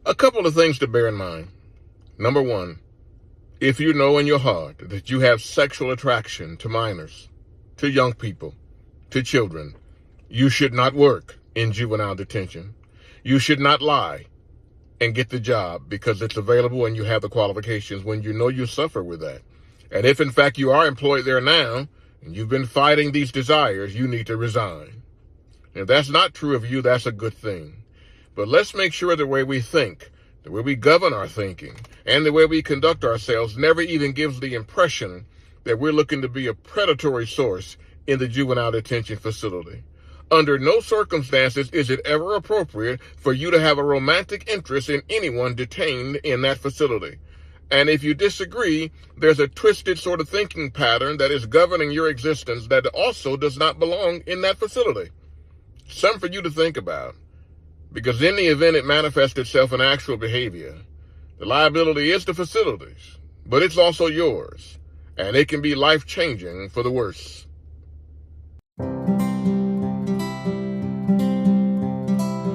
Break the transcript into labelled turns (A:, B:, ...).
A: A couple of things to bear in mind. Number one, if you know in your heart that you have sexual attraction to minors, to young people, to children, you should not work in juvenile detention. You should not lie and get the job because it's available and you have the qualifications when you know you suffer with that. And if in fact you are employed there now and you've been fighting these desires, you need to resign. If that's not true of you, that's a good thing. But let's make sure the way we think, the way we govern our thinking, and the way we conduct ourselves never even gives the impression that we're looking to be a predatory source in the juvenile detention facility. Under no circumstances is it ever appropriate for you to have a romantic interest in anyone detained in that facility. And if you disagree, there's a twisted sort of thinking pattern that is governing your existence that also does not belong in that facility. Something for you to think about. Because in the event it manifests itself in actual behavior, the liability is the facility's, but it's also yours, and it can be life-changing for the worse.